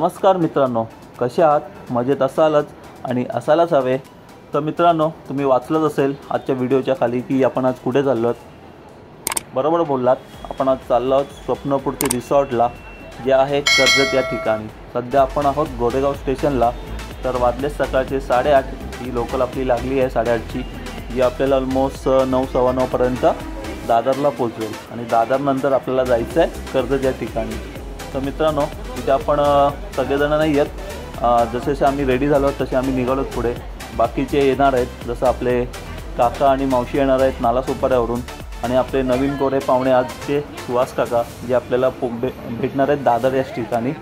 नमस्कार मित्रांनो, कसे आहात? मजेत असालच आणि असायलाच हवे. तर मित्रांनो, तुम्ही वाचलंच असेल आजच्या व्हिडिओच्या खाली की आपण आज कुठे चाललो आहोत. बरोबर बोललात, आपण आज चाललो आहोत स्वप्नपूर्ती रिसॉर्टला, जे आहे कर्जत या ठिकाणी. सध्या आपण आहोत गोरेगाव स्टेशनला. तर वाजले सकाळचे 8:30. ही लोकल आपली लागली आहे 8:30ची, जी आपल्याला ऑलमोस्ट 9-9:15पर्यंत दादरला पोहोचवेल. आणि दादरनंतर आपल्याला जायचं आहे कर्जत या ठिकाणी. तर मित्रांनो, तिथे आपण सगळेजण नाही आहेत. जसे आम्ही रेडी झालो तसे आम्ही निघालो पुढे. बाकीचे येणार आहेत, जसं आपले काका आणि मावशी येणार आहेत नालासोपाऱ्यावरून. आणि आपले नवीन कोरे पाहुणे आजचे सुहास काका, जे आपल्याला भेटणार आहेत दादर याच ठिकाणी.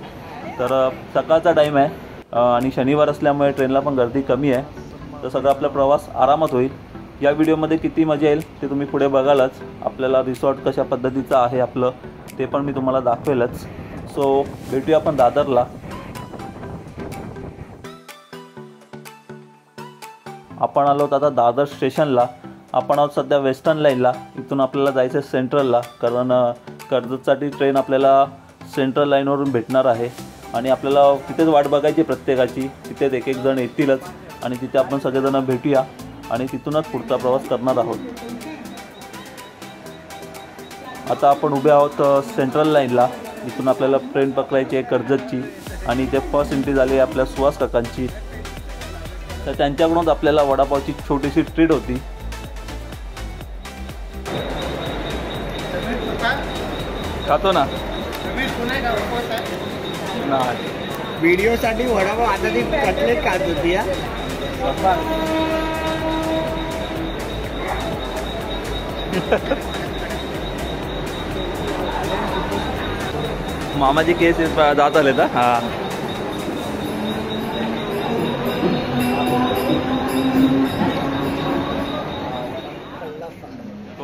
तर सकाळचा टाईम आहे आणि शनिवार असल्यामुळे ट्रेनला पण गर्दी कमी आहे. तर सगळा आपला प्रवास आरामात होईल. या व्हिडिओमध्ये किती मजा येईल ते तुम्ही पुढे बघालच. आपल्याला रिसॉर्ट कशा पद्धतीचं आहे आपलं ते पण मी तुम्हाला दाखवेलच. सो भेटूया आपण दादरला. आपण आलो आता दादर स्टेशनला. आपण आहोत सध्या वेस्टर्न लाईनला. इथून आपल्याला जायचं आहे सेंट्रलला, कारण कर्जतसाठी ट्रेन आपल्याला सेंट्रल लाईनवरून भेटणार आहे. आणि आपल्याला तिथेच वाट बघायची प्रत्येकाची. तिथेच एक जण येतीलच आणि तिथे आपण सगळेजण भेटूया आणि तिथूनच पुढचा प्रवास करणार आहोत. आता आपण उभे आहोत सेंट्रल लाईनला. इथून आपल्याला ट्रेन पकडायची आहे कर्जतची. आणि इथे फर्स्ट एंट्री झाली आहे आपल्या सुहास काकांची. तर त्यांच्याकडूनच आपल्याला वडापावची छोटीशी ट्रीट होती. खातो ना व्हिडिओसाठी वडापाव. आता ती कटलेट खात होती. मामाची केस जात आले तर हां.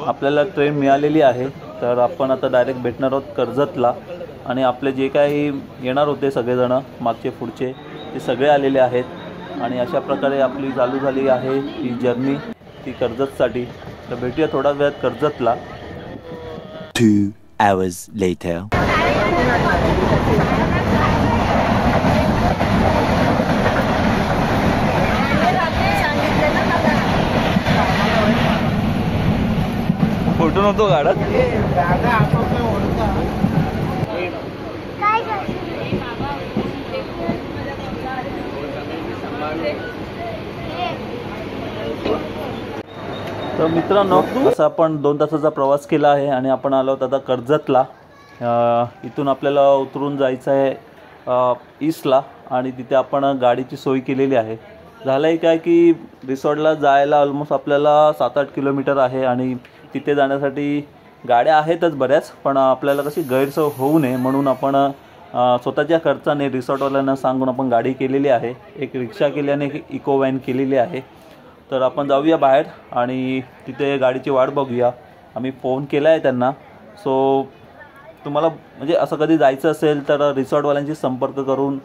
आपल्याला ट्रेन मिळालेली आहे. तर आपण आता डायरेक्ट भेटणार आहोत कर्जतला. आणि आपले जे काही येणार होते सगळेजण मागचे पुढचे, ते सगळे आलेले आहेत. आणि अशा प्रकारे आपली चालू झाली आहे ही जर्नी, ती कर्जतसाठी. तर भेटूया थोडा वेळात कर्जतला. 2 hours later. फोटो नव्हतो काढत. तर मित्रांनो, असं आपण 2 तासाचा प्रवास केला आहे आणि आपण आलो आहोत आता कर्जतला. इथून आपल्याला उतरून जायचं आहे ईस्टला. आणि तिथे आपण गाडीची सोय केलेली आहे. झालं आहे काय की रिसॉर्टला जायला ऑलमोस्ट आपल्याला 7-8 किलोमीटर आहे. आणि तिथे जाण्यासाठी गाड्या आहेतच बऱ्याच, पण आपल्याला कशी गैरसोय होऊ नये म्हणून आपण स्वतःच्या खर्चाने रिसॉर्टवाल्यांना सांगून आपण गाडी केलेली आहे. एक रिक्षा केली आणि एक इको व्हॅन केलेली आहे. तर आपण जाऊया बाहेर आणि तिथे गाडीची वाट बघूया. आम्ही फोन केला आहे त्यांना. सो तुम्हाला म्हणजे असं कधी जायचं असेल तर रिसॉर्टवाल्यांशी संपर्क करून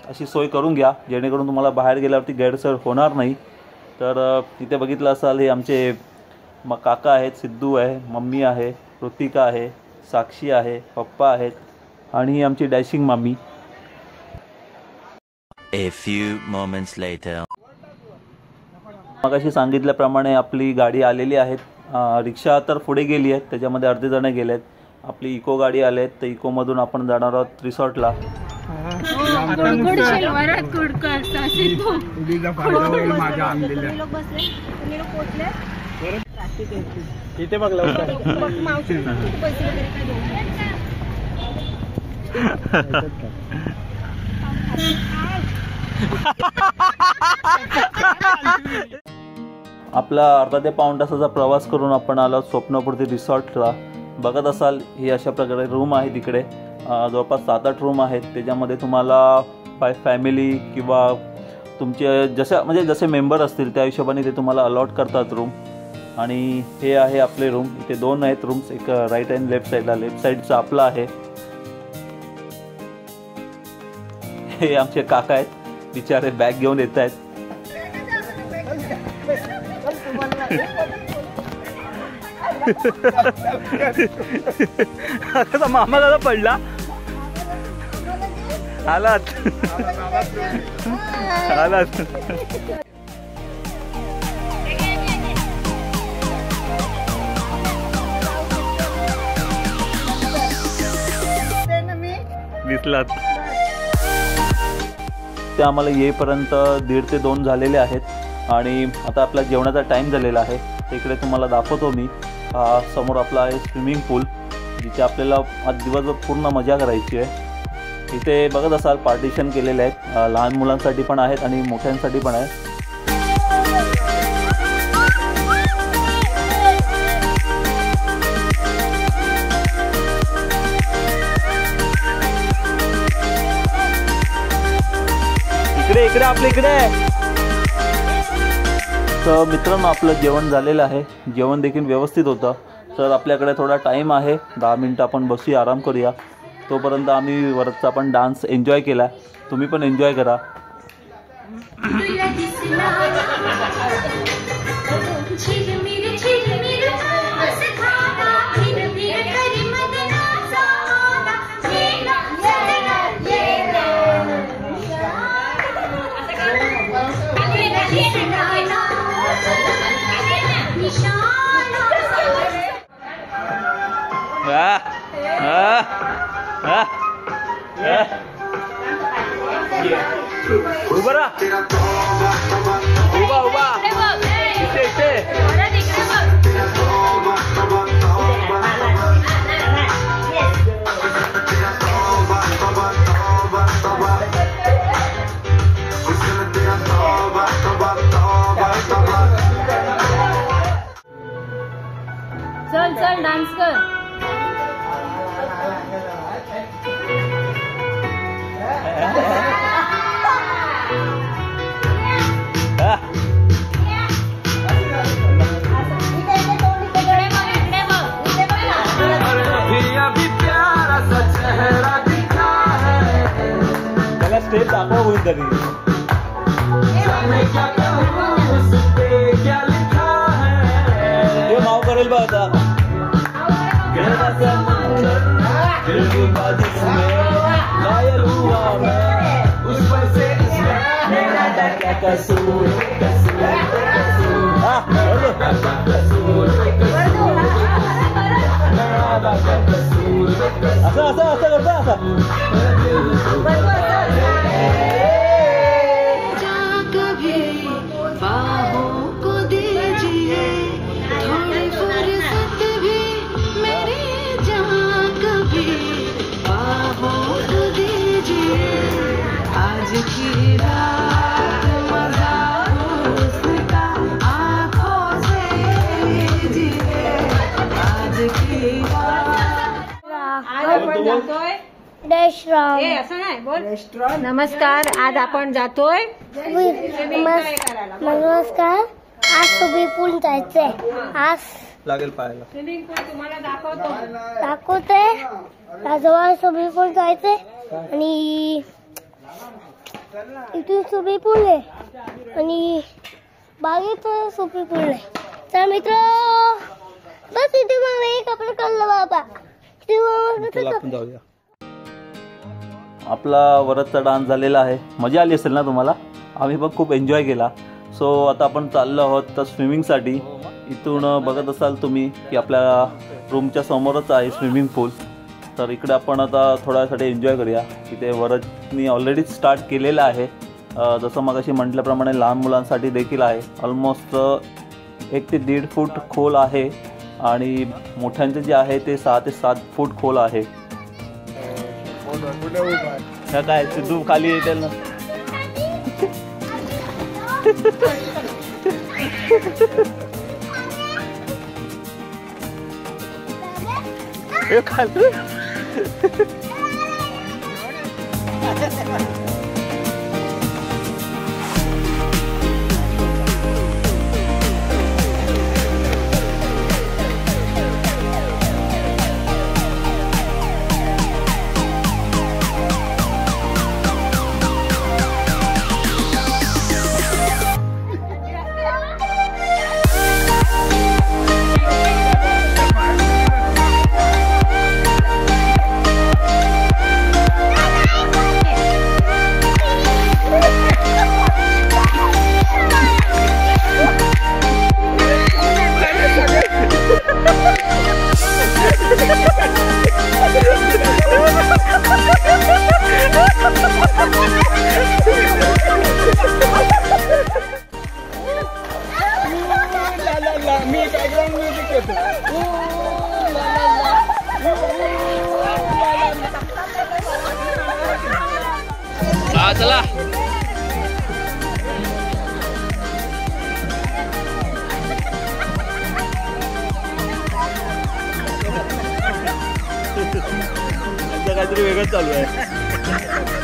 अशी सोय करून घ्या, जेणेकरून तुम्हाला बाहेर गेल्यावरती गैरसोय होणार नाही. तर तिथे बघितलं असाल, हे आमचे काका आहेत, सिद्धू आहे, मम्मी आहे, ऋतिका आहे, साक्षी आहे, पप्पा आहेत आणि ही आमची डॅशिंग मामी. A few moments later. मगाशी सांगितल्याप्रमाणे आपली गाडी आलेली आहे. रिक्षा तर पुढे गेली आहेत, त्याच्यामध्ये अर्धे जण गेले आहेत. आपली इको गाडी आली आहेत. तर इकोमधून आपण जाणार आहोत रिसॉर्टला. इथे बघ लवकर. आपला अर्धा ते पाऊण तासाचा प्रवास करून आपण आलो स्वप्नपूर्ती रिसॉर्टला. बघत असाल, ही अशा प्रकारे रूम आहे. तिकडे जवळपास 7-8 रूम आहेत. त्याच्यामध्ये तुम्हाला बाय फॅमिली किंवा तुमचे जसे मेंबर असतील त्या हिशोबाने ते तुम्हाला अलॉट करतात रूम. आणि हे आहे आपले रूम. इथे 2 आहेत रूम्स, एक राईट अँड लेफ्ट साईडला. लेफ्ट साईडचं आपलं आहे. हे आमचे काका आहेत, बिचारे बॅग घेऊन येत आहेत. आता मामा दादा पडला. आलात आलात. दिसलात. ते आम्हाला येईपर्यंत 1:30 ते 2 झालेले आहेत आणि आता आपला जेवणाचा टाईम झालेला आहे. इकडे तुम्हाला दाखवतो मी. समोर आपला आहे स्विमिंग पूल, जिथे आपल्याला आज दिवसभर पूर्ण मजा करायची आहे. इथे बघत असाल पार्टिशन केलेले आहेत, लहान मुलांसाठी पण आहेत आणि मोठ्यांसाठी पण आहे. इकडे इकडे आपल्या इकडे. तर मित्रांनो, आपलं जेवण झालेलं आहे. जेवण देखील व्यवस्थित होतं. तर आपल्याकडे थोडा टाईम आहे, 10 मिनटं आपण बसूया, आराम करूया. तोपर्यंत आम्ही वरचा पण डान्स एन्जॉय केला. तुम्ही पण एन्जॉय करा. उभा राहा. उभा उभा इथे इथे. चल चल डान्स कर. त्याला स्टेज दाखवा होईल तरी. हे माव करेल बघ आता. घायल हुआ मैं उस पर से मेरा क्या कसूर. असं असं असं करतो असं. नमस्कार. आज आपण जातोय नमस्कार. आज स्विमिंग पूल जायचंय. आज लागेल पाहायला. स्विमिंग पूल तुम्हाला दाखवतो. दाखवते. जवळ स्विमिंग पूल जायचंय आणि इथून स्विमिंग पूल आहे आणि बागेत स्विमिंग पूल आहे. तर मित्र बस इथे मला एक आपण कळलं बाबा. आपण जाऊया. आपला वरदचा डान्स झालेला आहे. मजा आली असेल ना तुम्हाला. आम्ही पण खूप एन्जॉय केला. सो आता आपण चाललो आहोत तर स्विमिंगसाठी. इथून बघत असाल तुम्ही की आपल्या रूमच्या समोरच आहे स्विमिंग पूल. तर इकडे आपण आता थोड्यासाठी एन्जॉय करूया. इथे वरदनी ऑलरेडी स्टार्ट केलेलं आहे. जसं मगाशी म्हटल्याप्रमाणे लहान मुलांसाठी देखील आहे. ऑलमोस्ट 1 ते 1.5 फूट खोल आहे आणि मोठ्यांचे जे आहे ते 6 ते 7 फूट खोल आहे. काय सिद्धू खाली येते ना. खाली इथं काहीतरी वेगळंच चालू आहे.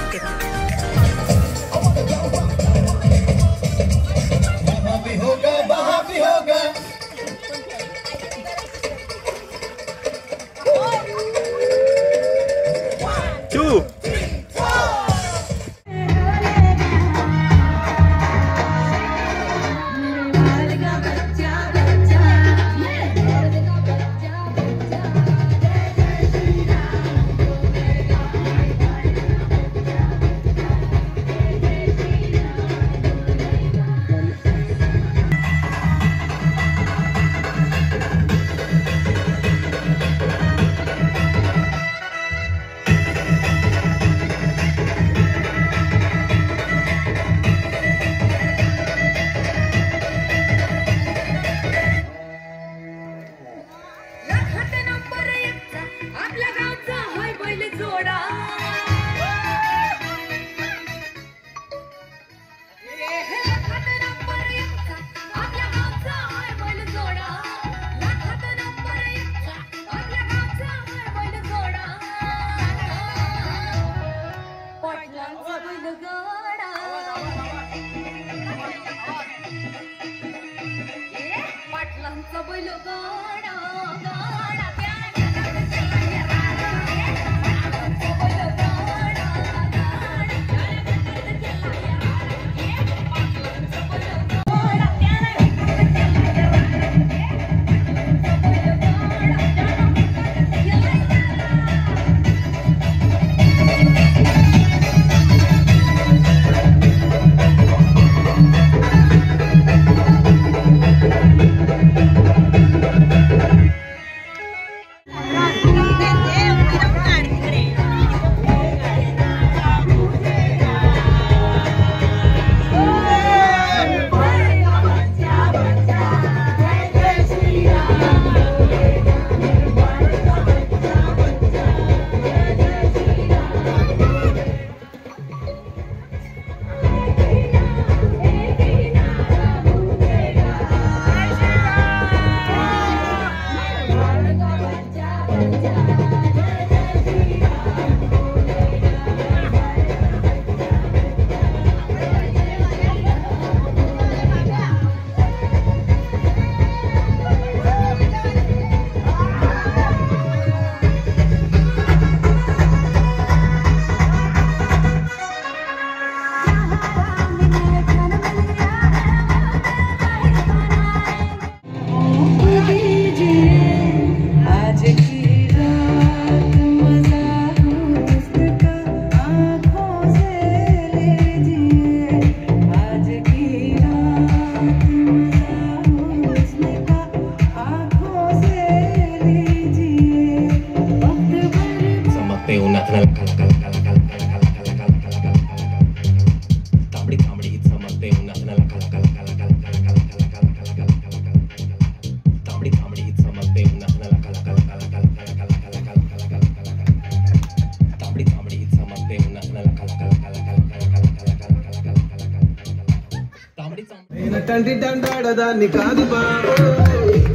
తండ్రి దండాడదాన్ని కాదు బాబా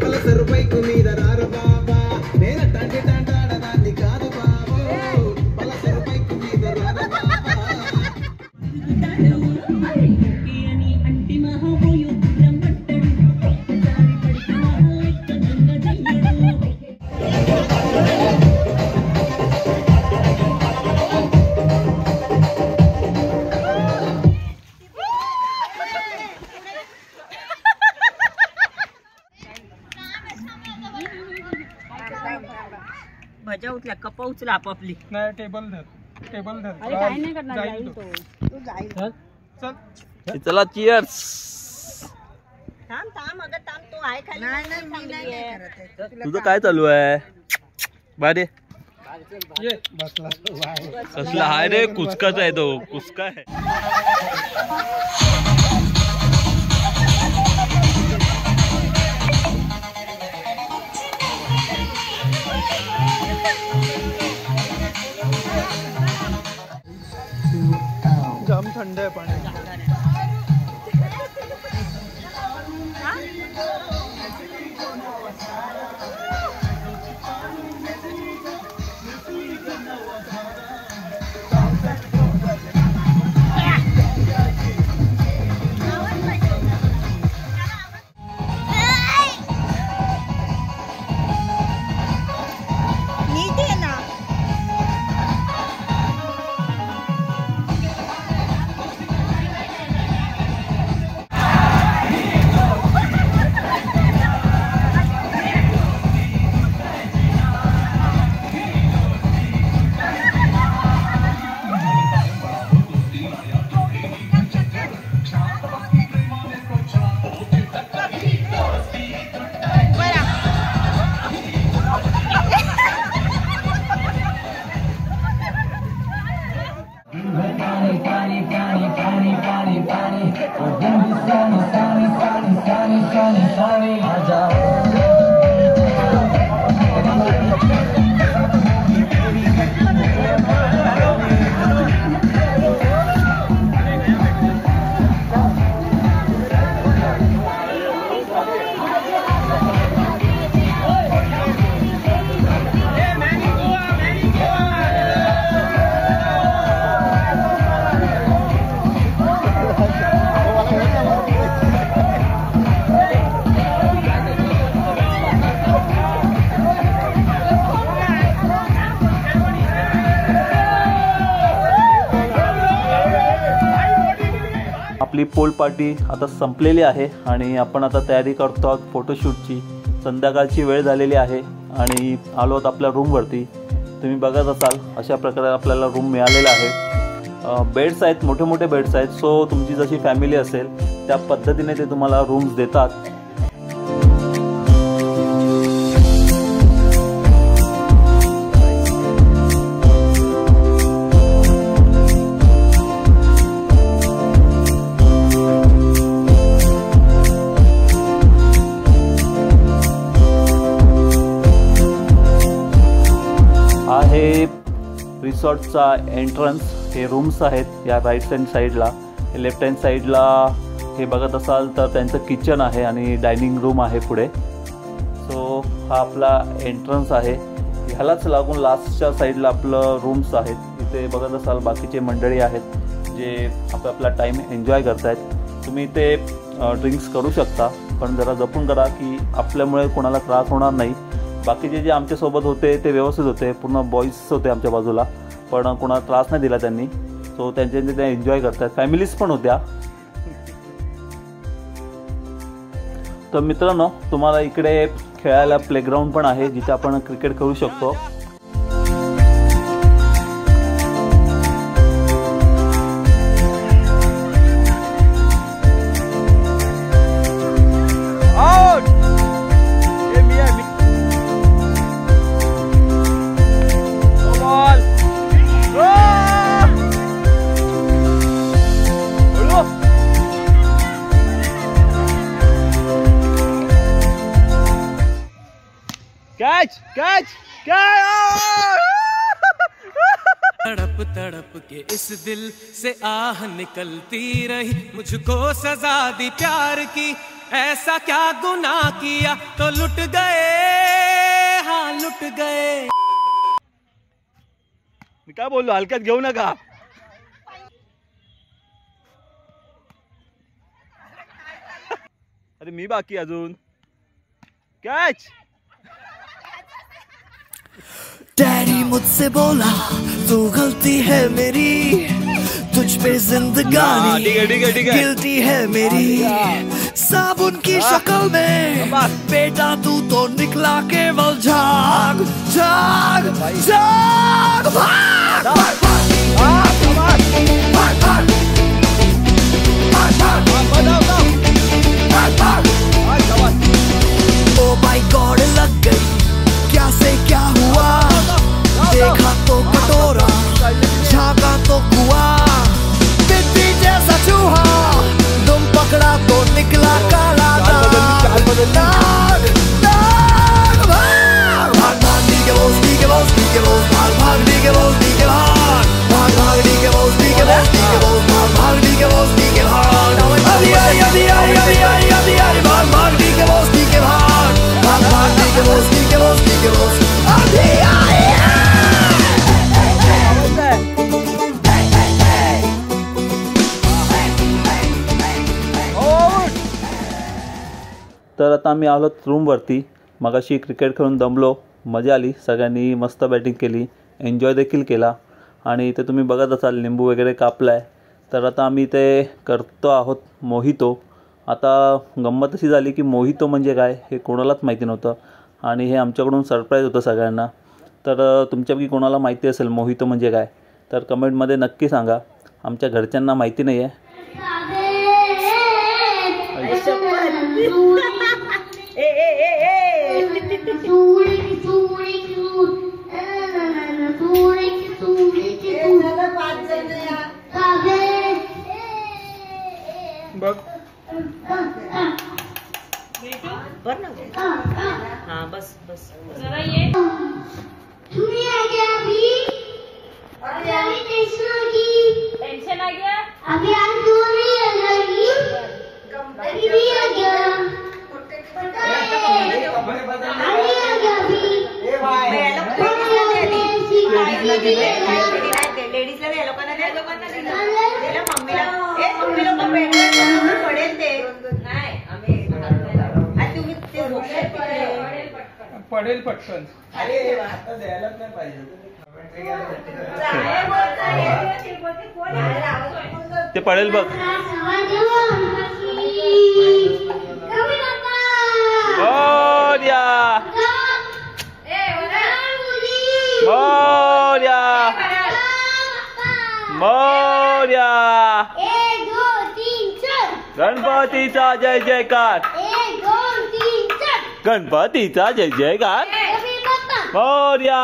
కలసరు పైకు మీద రారు బాబా నేను తండ్రి దండాడదాన్ని కాదు బాబా కలసరు పైకు మీద రారు బాబా भजा उचल्या कप उचला आपापली नाही टेबल धर अरे काय नाही करणार जाईल तो तू जाईल चल चला चिअर्स. थांब थांब अगं थांब तो आहे खाली नाही नाही मी नाही करत आहे तुझं काय चालू आहे बाडे? ये बसला कसला हाय रे? कुचकाच आहे तो, कुचका आहे. जाम थंड आहे पाणी. आपली पोल पार्टी आता संपलेली आहे आणि आपण आता तयारी करतो आहोत फोटोशूटची. संध्याकाळची वेळ झालेली आहे आणि आलो आहोत आपल्या रूमवरती. तुम्ही बघत असाल अशा प्रकारे आपल्याला रूम मिळालेला आहे. बेड्स आहेत, मोठे मोठे बेड्स आहेत. सो तुमची जशी फॅमिली असेल त्या पद्धतीने ते तुम्हाला रूम्स देतात. हे रिसॉर्टचा एंट्रन्स, हे रूम्स आहेत या राईट हँड साईडला. लेफ्ट हँड साईडला हे बघत असाल तर त्यांचं किचन आहे आणि डायनिंग रूम आहे पुढे. सो हा आपला एंट्रन्स आहे. ह्यालाच लागून लास्टच्या साईडला आपलं रूम्स आहेत. इथे बघत असाल बाकीचे मंडळी आहेत जे आपला टाईम एन्जॉय करत आहेत. तुम्ही इथे ड्रिंक्स करू शकता, पण जरा जपून करा की आपल्यामुळे कोणाला त्रास होणार नाही. बाकीचे जे आमच्यासोबत होते ते व्यवस्थित होते, पूर्ण बॉईज होते आमच्या बाजूला, पण कोणाला त्रास नाही दिला त्यांनी. सो त्यांचे ते एन्जॉय करतात. फॅमिलीज पण होत्या. तर मित्रांनो, तुम्हाला इकडे खेळायला प्लेग्राऊंड पण आहे जिथे आपण क्रिकेट खेळू शकतो. तड़प तड़प के इस दिल से आह निकलती रही, मुझको सजा दी प्यार की, ऐसा क्या गुनाह किया तो लुट गए, हाँ लुट गए. मी काय बोललो, हलक्यात घेऊ नका. अरे मी बाकी अजून. कॅच. डैडी मुझसे बोला तू गलती है मेरी, तुझ पे जिंदगानी गिल्टी है मेरी. साबुन की शक्ल में बेटा तू तो निकला केवल झाग झाग झाग. भाग भाग ओ माय गॉड, लग गई क्या से क्या हुआ. देखा तो कटोरा, झाँका तो कुआं, बिल्ली जैसा चूहा, तुम पकड़ा तो निकला काला नाग. नाग नाग. भाग भाग भाग डी के बोस, डी के बोस, डी के बोस. भाग भाग डी के बोस, डी के भाग. भाग भाग डी के बोस, डी के बोस, डी के बोस. भाग भाग डी के बोस, डी के भाग. अभी आई अभी आई अभी आई अभी आई. भाग भाग डी के बोस, डी के भाग. भाग भाग डी के बोस, डी के बोस, डी के बोस. अभी आई. तर आता आम्ही आलो रूमवरती. मगाशी क्रिकेट खेळून दमलो, मजा आली. सगळ्यांनी मस्त बॅटिंग केली, एन्जॉय देखील केला. आणि इथे तुम्ही बघत असाल लिंबू वगैरे कापला आहे. तर आता आम्ही इथे करतो आहोत मोहितो. आता गंमत अशी झाली की मोहितो म्हणजे काय हे कोणालाच माहिती नव्हतं आणि हे आमच्याकडून सरप्राईज होतं सगळ्यांना. तर तुमच्यापैकी कोणाला माहिती असेल मोहितो म्हणजे काय तर कमेंटमध्ये नक्की सांगा. आमच्या घरच्यांना माहिती नाही आहे. बघ बर ना हा बस बस जरा ये तुम्ही आ गया अभी टेंशन आ गई टेंशन आ गया अभी आज दो नहीं आ जाएगी अभी भी आ गया पता है अभी आ गया अभी लेडीजला या लोकांना मम्मीला मम्मी लोक पडेल ते नाही आम्ही तुम्ही ते पडेल पटकन. अरे आता द्यायलाच नाही पाहिजे. ते पडेल बघ. मोरया मोरया मोरया. गणपतीचा जय जयकार. गणपतीचा जय जयकार. मोरया.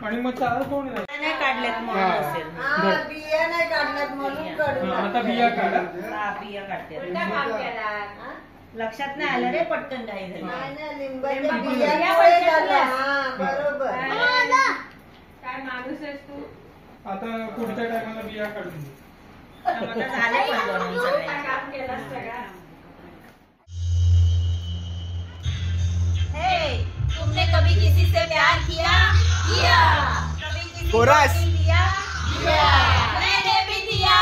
आणि मग चार कोण आहे? नाही काढल्यात म्हणून असेल बिया नाही काढल्यात म्हणून आता बिया काढा. बिया काढतात लक्षात नाही आलं रे पटकन काही बरोबर काय माणूस आहेस तू आता पुढच्या टायमाला बिया काढून दे. झाले पण बनवून सगळ्यांचे. काम केलास सगळा तुमने कभी किसी से प्यार किया कभी किसी को दिल दिया मैंने भी दिया.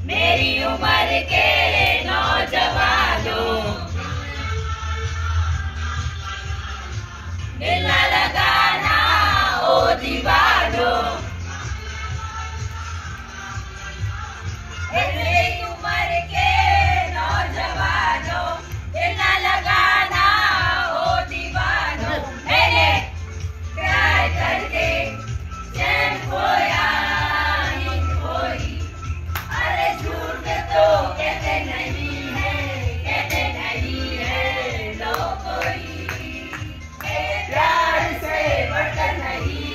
मेरी उम्र के नौजवानों दिल न लगाना ओ दीवानों. मेरी उम्र के नौजवानों दिल न लगाना ओ दीवानों. मैंने प्यार करके चैन खोया खोई. अरे झूठ तो कहते नहीं है लो कोई. प्यार से बढ़कर नहीं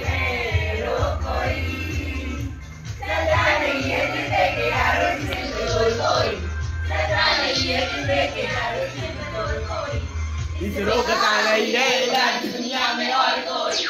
है लो कोई. सजा नहीं है जिंदे के यारो जिंदे कोई. सजा नहीं है जिंदे के यारो जिंदे कोई. इस रोग का नहीं है दुनिया में और कोई.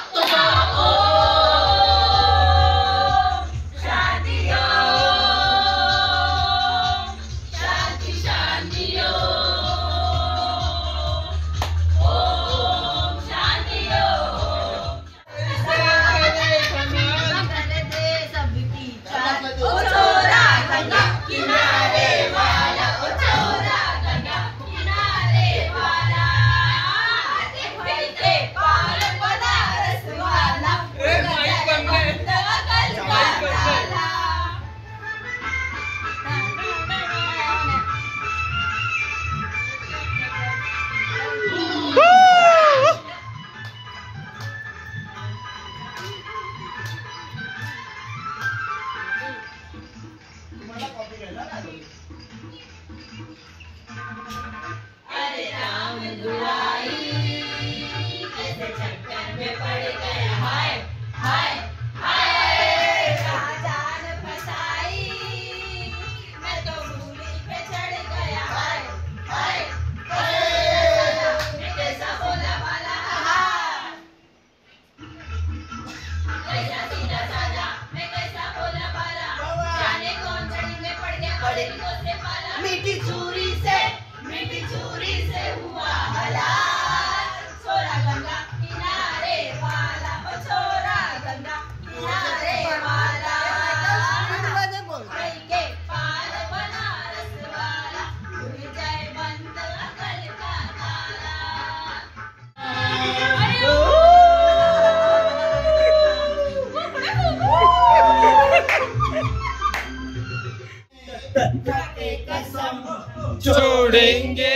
छोड़ेंगे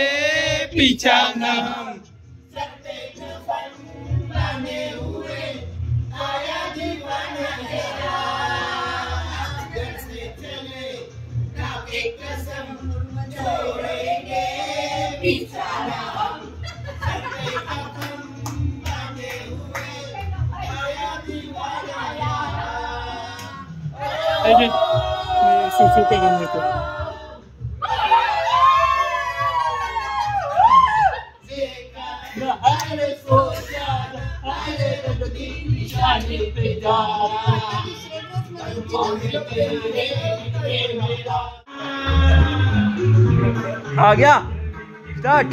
पीछा न हम। सुसु करून देतो. आ गया स्टार्ट.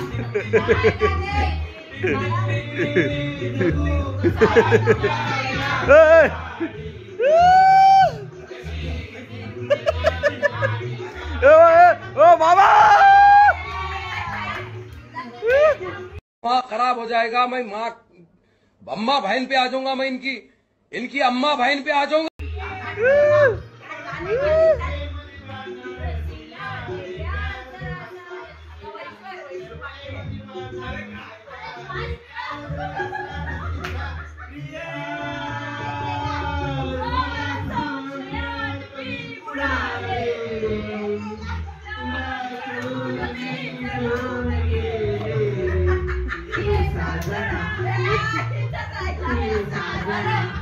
ओ बाबा माँ खराब हो जाएगा. मैं माँ अम्मा बहन पे आ जाऊंगा. मैं इनकी अम्मा बहन पे आ जाऊंगा.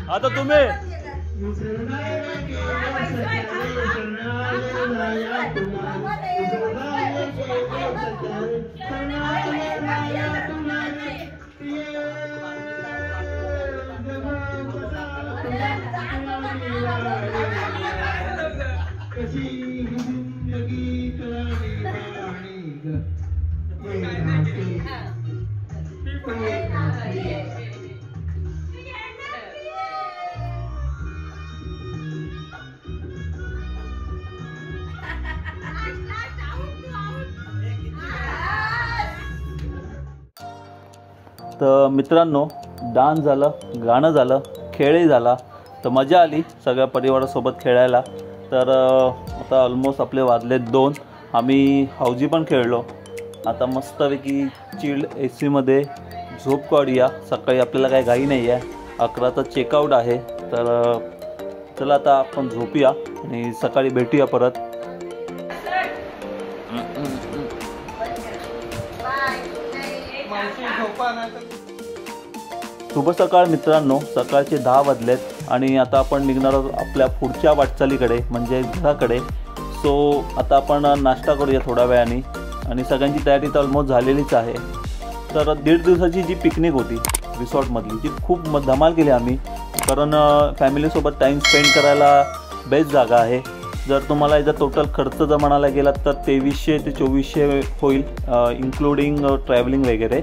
आता तुम्ही तर मित्रांनो, डान्स झालं, गाणं झालं, खेळही झाला, तर मजा आली सगळ्या परिवारासोबत खेळायला. तर आता ऑलमोस्ट आपले वाजले 2. आम्ही हौजी पण खेळलो. आता मस्तपैकी चिल्ड AC झोप काढूया. सकाळी आपल्याला काही घाई नाही आहे. 11चा चेकआउट आहे. तर चला आता आपण झोपूया आणि सकाळी भेटूया परत. शुभ सकाळ मित्रांनो. सकाळचे 10 वाजलेत आणि आता आपण निघणार आहोत आपल्या पुढच्या वाटचालीकडे, म्हणजे घराकडे. सो आता आपण नाश्ता करूया थोड्या वेळाने आणि सगळ्यांची तयारी तर ऑलमोस्ट झालेलीच आहे. तर 1.5 दिवसाची जी पिकनिक होती रिसॉर्टमधली, ती खूप धमाल केली आम्ही. कारण फॅमिलीसोबत टाईम स्पेंड करायला बेस्ट जागा आहे. जर तुम्हाला याचा टोटल खर्च जर म्हणायला गेला तर 2300 ते 2400 होईल, इन्क्लुडिंग ट्रॅव्हलिंग वगैरे.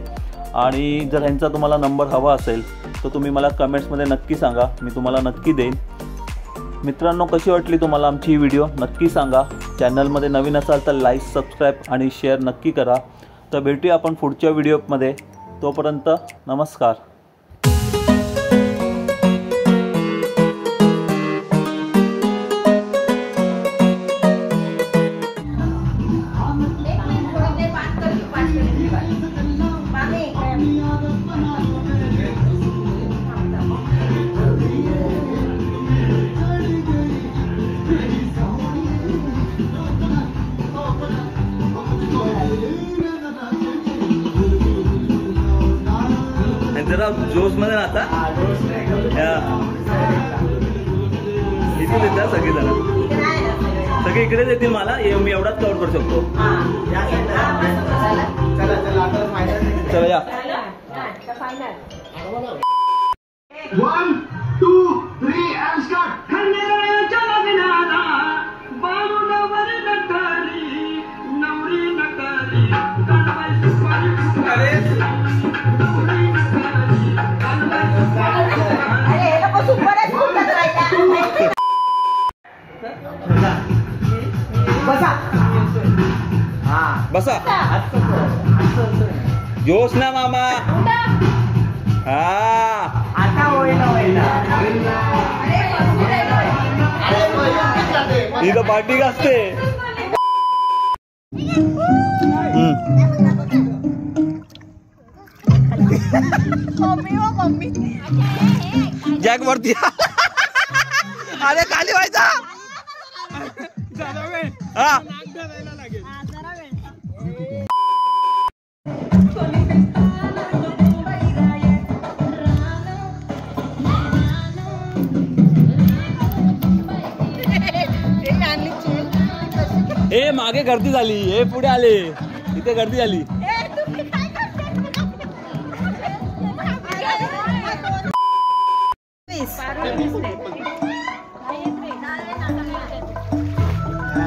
आणि जर ह्यांचा तुम्हाला नंबर हवा असेल तर तुम्ही मला कमेंट्समध्ये नक्की सांगा, मी तुम्हाला नक्की देईन. मित्रांनो, कशी वाटली तुम्हाला आमची ही व्हिडिओ नक्की सांगा. चॅनलमध्ये नवीन असाल तर लाईक, सबस्क्राईब आणि शेअर नक्की करा. तर भेटूया आपण पुढच्या व्हिडिओमध्ये. तोपर्यंत नमस्कार. जरा जोश मध्ये आता इथे येतात सगळेजण, सगळे इकडेच येतील. मला मी एवढाच कव्हर करू शकतो. चला या. 1 2 3 and start. बसा. जोश ना मामा. हा आता इथं पार्टी असते. जॅक वरती अरे खाली व्हायचा हा ए मागे गर्दी झाली हे पुढे आले इथे गर्दी झाली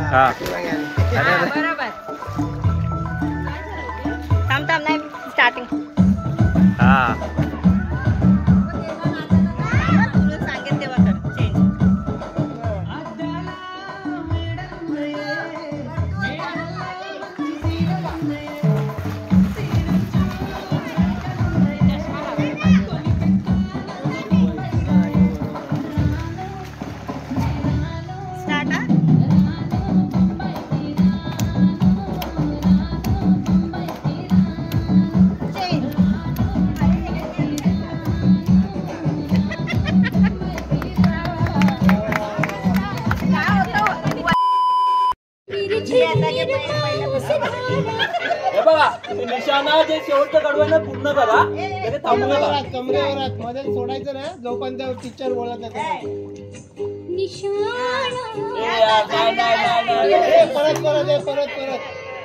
हा बरोबर थांब नाही स्टार्टिंग हा सांगेल तेव्हा चेंज बघा निशाणा जे शेवटचं कडवं आहे ना पूर्ण करा त्याचे थांबू नका कमरेवर मध्ये सोडायचं ना जोपर्यंत टीचर बोलत परत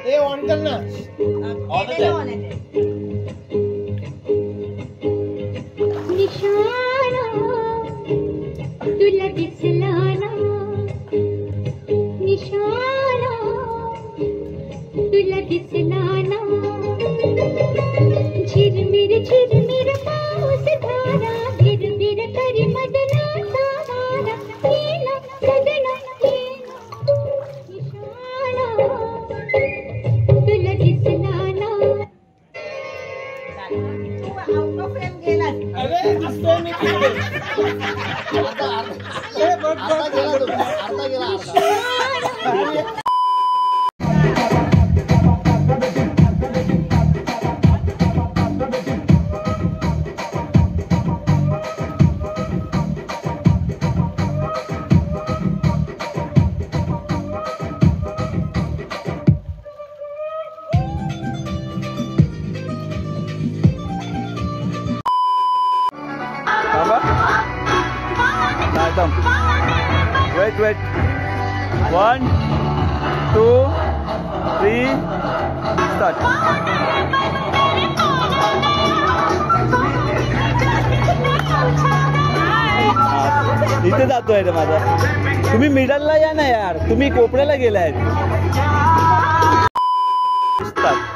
हे ऑन कर ना तुला दिसला ना निशाणा तुला दिसला ना झिरमिर पाऊस धारा भिरभिर करी मदनाचा वारा केला सदना केला निशाणा तुला दिसला ना Wait 1 2 3 start इथे जातोय रे माझा तुम्ही मिडलला या ना यार तुम्ही कोपऱ्याला गेलाय स्टार्ट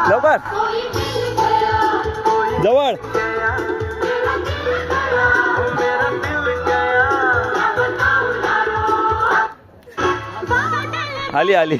लवकर जवळ आली